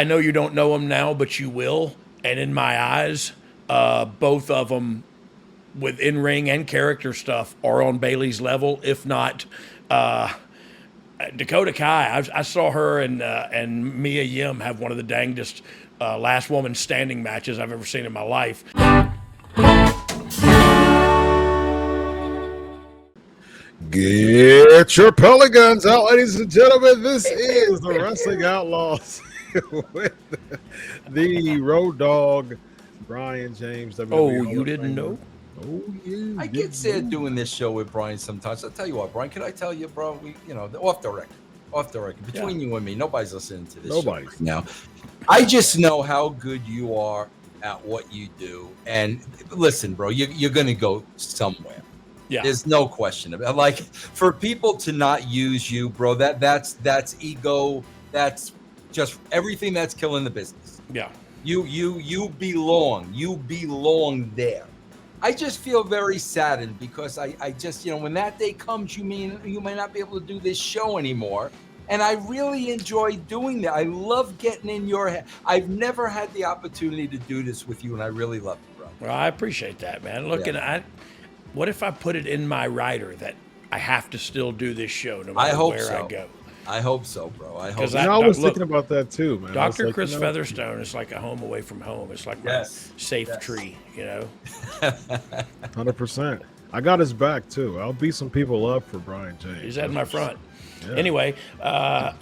I know you don't know them now, but you will. And in my eyes, both of them with in-ring and character stuff are on Bayley's level, if not Dakota Kai. I saw her and Mia Yim have one of the dangest last woman standing matches I've ever seen in my life. Get your pellet guns out, ladies and gentlemen. This is the Wrestling Outlaws with the Road Dogg, Brian James. WWE You didn't know? Oh, yeah. I get sad doing this show with Brian sometimes. I'll tell you what, Brian, can I tell you, bro? Off the record, between you and me, nobody's listening to this show right now. I just know how good you are at what you do. And listen, bro, you're going to go somewhere. Yeah. There's no question about it. Like, for people to not use you, bro, that's ego. That's just everything that's killing the business. Yeah. You belong. You belong there. I just feel very saddened because I just, when that day comes, you may not be able to do this show anymore. And I really enjoy doing that. I love getting in your head. I've never had the opportunity to do this with you, and I really love it, bro. Well, I appreciate that, man. Look, what if I put it in my writer that I have to still do this show no matter where I go? I hope so, bro. I hope. I was thinking about that too, man. Dr. Chris Featherstone is like a home away from home. It's like my safe tree, 100%. I got his back too. I'll beat some people up for Brian James. He's at my front. Yeah. Anyway, yeah,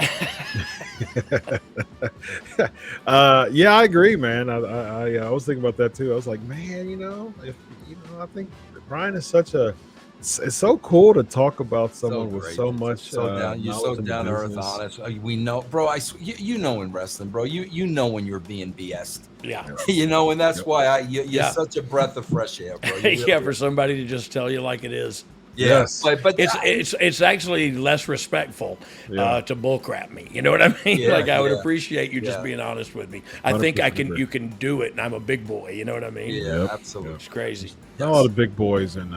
I agree, man. I was thinking about that too. I was like, man, I think Brian is such a. It's so cool to talk about someone with so much. You're so down to earth, honest. We know, bro. You know in wrestling, bro. You know when you're being BS'd. Yeah. And that's why you're such a breath of fresh air, bro. Really for somebody to just tell you like it is. Yes, but it's actually less respectful to bullcrap me. You know what I mean? Yeah, I would appreciate you just being honest with me. I think you can do it, and I'm a big boy. You know what I mean? Yeah, absolutely. It's crazy. Not a lot of big boys in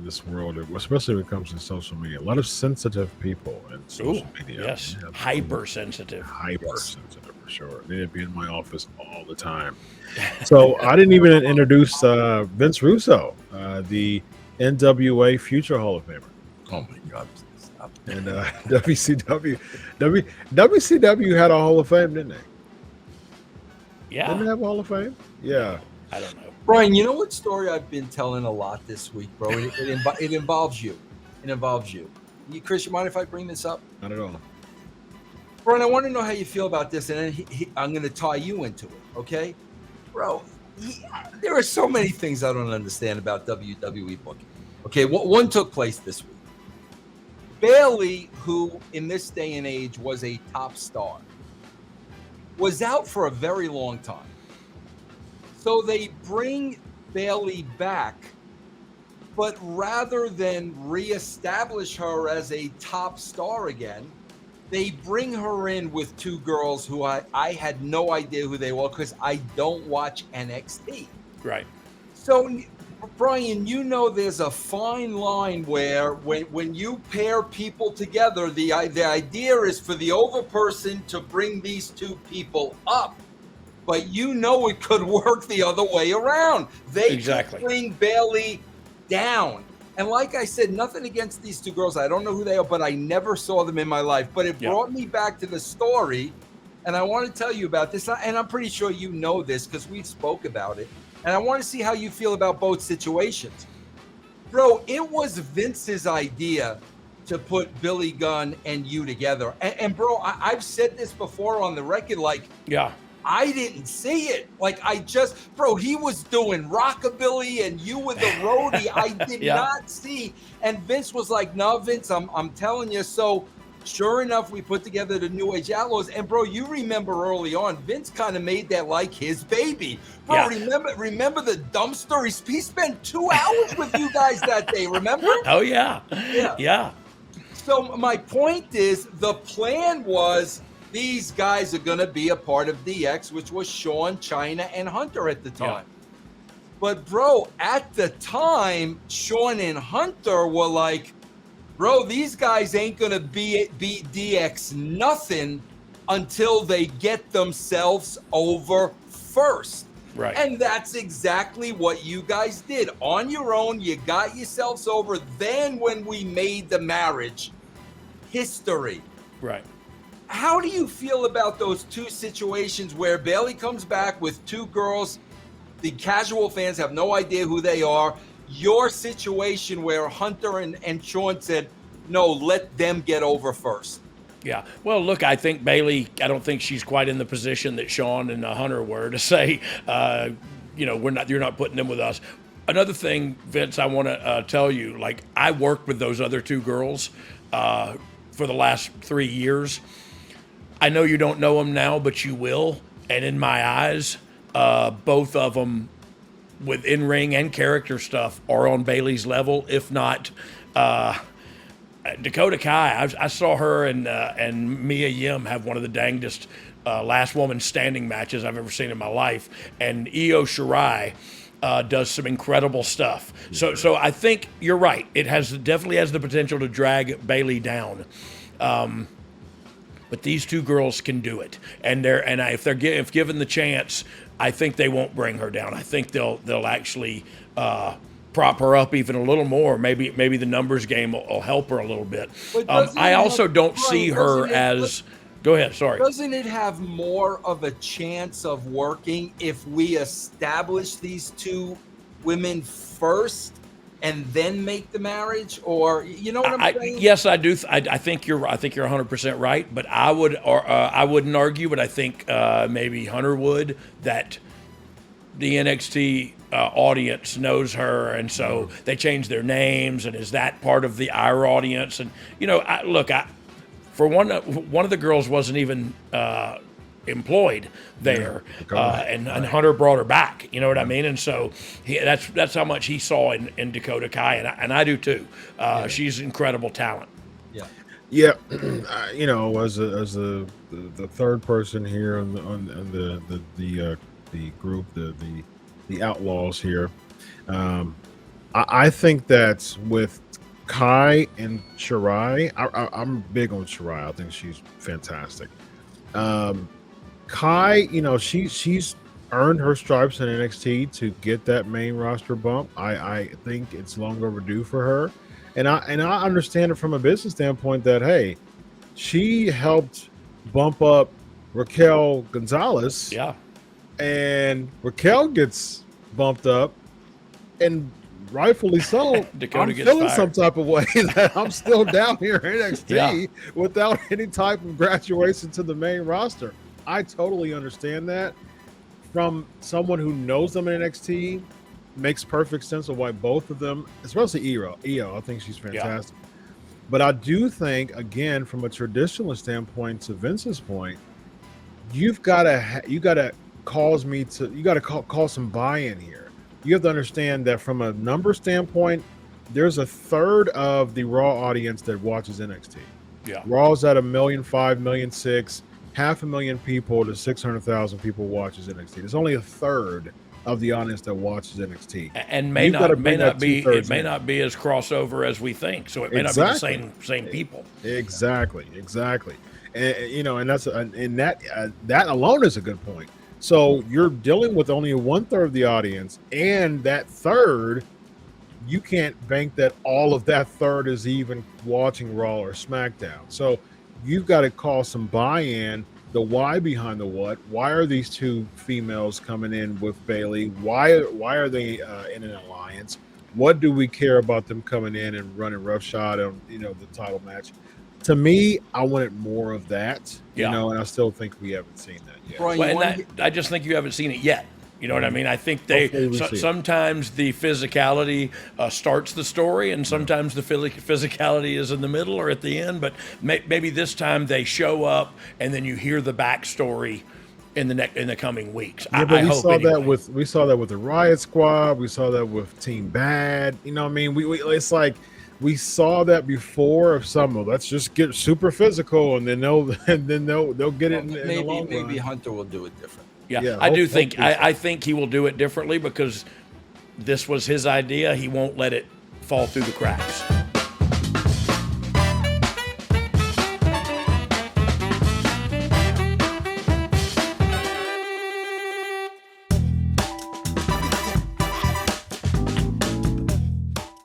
this world, especially when it comes to social media. A lot of sensitive people in social media. Yes, hypersensitive. Hypersensitive for sure. They need to be in my office all the time. So I didn't even introduce Vince Russo, the NWA Future Hall of Famer. Oh my God! Stop. And WCW had a Hall of Fame, didn't they? Yeah. Didn't they have a Hall of Fame? Yeah. I don't know. Brian, you know what story I've been telling a lot this week, bro? It involves you. It involves you. Chris, you mind if I bring this up? Not at all. Brian, I want to know how you feel about this, and then I'm going to tie you into it, okay? Bro, there are so many things I don't understand about WWE booking. Okay, one took place this week. Bayley, who in this day and age was a top star, was out for a very long time. So they bring Bayley back, but rather than reestablish her as a top star again, they bring her in with two girls who I had no idea who they were because I don't watch NXT. Right. So, Brian, there's a fine line where when you pair people together, the idea is for the over person to bring these two people up. But it could work the other way around. They could bring Bayley down. And like I said, nothing against these two girls. I don't know who they are, but I never saw them in my life. But it brought me back to the story, and I want to tell you about this. And I'm pretty sure you know this because we spoke about it. And I want to see how you feel about both situations. Bro, it was Vince's idea to put Billy Gunn and you together. And bro, I've said this before on the record, I didn't see it. He was doing rockabilly and you were the roadie. I did not see. And Vince was like, no, Vince, I'm telling you. So sure enough, we put together the New Age Outlaws. And bro, you remember early on, Vince kind of made that like his baby. Bro, remember the dumpster? He spent 2 hours with you guys that day, remember? Oh, yeah. So my point is, the plan was these guys are going to be a part of DX, which was Shawn, Chyna, and Hunter at the time. Yeah. But, bro, at the time, Shawn and Hunter were like, bro, these guys ain't going to beat DX nothing until they get themselves over first. Right. And that's exactly what you guys did. On your own, you got yourselves over. Then when we made the marriage, history. Right. How do you feel about those two situations where Bayley comes back with two girls? The casual fans have no idea who they are. Your situation where Hunter and Sean said, no, let them get over first. Yeah. Well, look, I think Bayley, I don't think she's quite in the position that Sean and Hunter were to say, you're not putting them with us. Another thing, Vince, I want to tell you, like, I worked with those other two girls for the last 3 years. I know you don't know them now, but you will. And in my eyes, both of them with in-ring and character stuff are on Bayley's level, if not Dakota Kai. I saw her and Mia Yim have one of the dangest last woman standing matches I've ever seen in my life. And Io Shirai does some incredible stuff. So I think you're right. It definitely has the potential to drag Bayley down. But these two girls can do it, if given the chance, I think they won't bring her down. I think they'll actually prop her up even a little more. Maybe the numbers game will help her a little bit. I also don't see her as. Go ahead. Sorry. Doesn't it have more of a chance of working if we establish these two women first and then make the marriage? Or you know what I'm saying? Yes, I do. I think you're 100% right. But I wouldn't argue. But I think maybe Hunter would, that the NXT audience knows her, and so they change their names. And is that part of our audience? And for one of the girls wasn't even employed there, and Hunter brought her back. You know what I mean? And so that's how much he saw in Dakota Kai, and I do too. She's incredible talent. Yeah. As the third person here on the group, the Outlaws here, I think that with Kai and Shirai, I'm big on Shirai. I think she's fantastic. Kai, she's earned her stripes in NXT to get that main roster bump. I think it's long overdue for her, and I understand it from a business standpoint that, hey, she helped bump up Raquel Gonzalez. Yeah, and Raquel gets bumped up, and rightfully so. I'm feeling some type of way that I'm still down here in NXT without any type of graduation to the main roster. I totally understand that. From someone who knows them in NXT, makes perfect sense of why both of them, especially Io, I think she's fantastic. Yeah. But I do think, again, from a traditional standpoint, to Vince's point, you got to call some buy-in here. You have to understand that from a number standpoint, there's a third of the Raw audience that watches NXT. Yeah, Raw's at 1.5 million, 1.6 million, 500,000 people to 600,000 people watches NXT. There's only a third of the audience that watches NXT, and may not be as crossover as we think. So it may not be the same people. Exactly. And that's that alone is a good point. So you're dealing with only 1/3 of the audience, and that third, you can't bank that all of that third is even watching Raw or SmackDown. So you've got to call some buy-in, the why behind the what. Why are these two females coming in with Bayley? Why are they in an alliance? What do we care about them coming in and running roughshod on the title match? To me, I wanted more of that, and I still think we haven't seen that yet. Brian, I just think you haven't seen it yet. You know what I mean? I think sometimes the physicality starts the story, and sometimes the physicality is in the middle or at the end. But maybe this time they show up, and then you hear the backstory in the coming weeks. Yeah, but we saw that with the Riott Squad. We saw that with Team Bad. You know what I mean? It's like we saw that before of some. Let's just get super physical, and then they'll get it in the long run. Maybe Hunter will do it different. Yeah, I do think I think he will do it differently because this was his idea. He won't let it fall through the cracks.